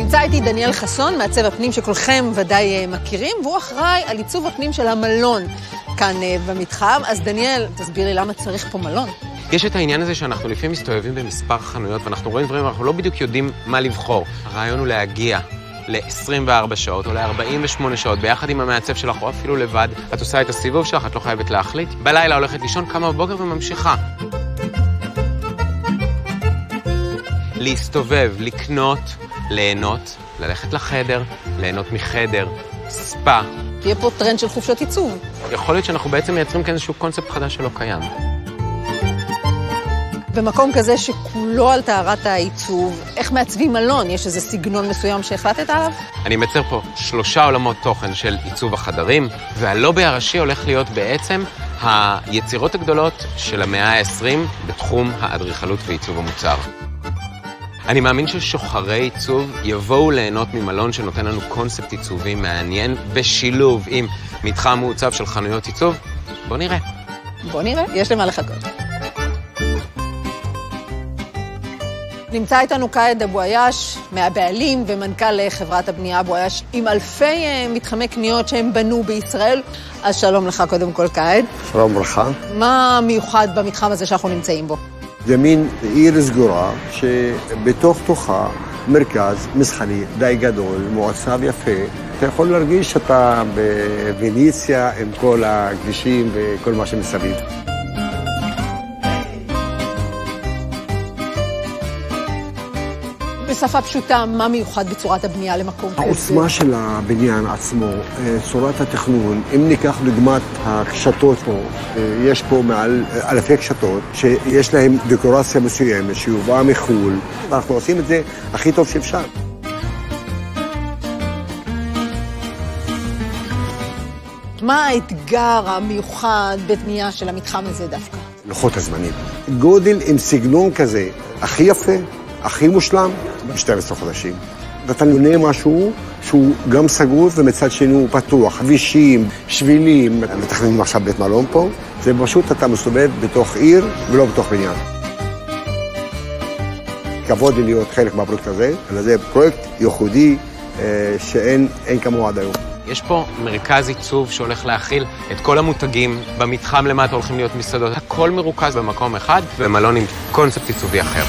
נמצא איתי דניאל חסון, מעצב הפנים שכולכם ודאי מכירים, והוא אחראי על עיצוב הפנים של המלון כאן במתחם. אז דניאל, תסביר לי למה צריך פה מלון. יש את העניין הזה שאנחנו לפעמים מסתובבים במספר חנויות, ואנחנו רואים דברים, אנחנו לא בדיוק יודעים מה לבחור. הרעיון הוא להגיע ל-24 שעות או ל-48 שעות, ביחד עם המעצב שלך, או אפילו לבד. את עושה את הסיבוב שלך, את לא חייבת להחליט. בלילה הולכת לישון, קמה בבוקר וממשיכה. להסתובב, לקנות, ליהנות, ללכת לחדר, ליהנות מחדר, ספה. תהיה פה טרנד של חופשות עיצוב. יכול להיות שאנחנו בעצם מייצרים כאן איזשהו קונספט חדש שלא קיים. במקום כזה שכולו על טהרת העיצוב, איך מעצבים מלון? יש איזה סגנון מסוים שהחלטת עליו? אני מייצר פה 3 עולמות תוכן של עיצוב החדרים, והלובי הראשי הולך להיות בעצם היצירות הגדולות של המאה ה-20 בתחום האדריכלות ועיצוב המוצר. אני מאמין ששוחרי עיצוב יבואו ליהנות ממלון שנותן לנו קונספט עיצובי מעניין בשילוב עם מתחם מעוצב של חנויות עיצוב. בוא נראה. בוא נראה, יש למה לחכות. נמצא איתנו קאיד אבו עייש, מהבעלים ומנכ"ל חברת הבנייה אבו עייש, עם אלפי מתחמי קניות שהם בנו בישראל. אז שלום לך קודם כל, קאיד. שלום ברכה. מה מיוחד במתחם הזה שאנחנו נמצאים בו? זה מין עיר סגורה שבתוך תוכה מרכז מסחרי די גדול, מועצב יפה. אתה יכול להרגיש שאתה בוניציה עם כל הכבישים וכל מה שמסביב. בשפה פשוטה, מה מיוחד בצורת הבנייה למקום כזה? העוצמה של הבניין עצמו, צורת התכנון, אם ניקח דוגמת הקשתות פה, יש פה מעל אלפי קשתות שיש להם דקורציה מסוימת שיובאה מחול, ואנחנו עושים את זה הכי טוב שאפשר. מה האתגר המיוחד בבנייה של המתחם הזה דווקא? לוחות הזמנים. גודל עם סגנון כזה הכי יפה, הכי מושלם, ב-12 חודשים. ואתה נבנה משהו שהוא גם סגור ומצד שני הוא פתוח. כבישים, שבילים, מתכננים עכשיו בית מלון פה. זה פשוט אתה מסתובב בתוך עיר ולא בתוך בניין. כבוד לי להיות חלק מהפרויקט הזה, זה פרויקט ייחודי שאין כמוהו עד היום. יש פה מרכז עיצוב שהולך להכיל את כל המותגים במתחם למטה הולכים להיות מסעדות. הכל מרוכז במקום אחד, ומלון עם קונספט עיצובי אחר.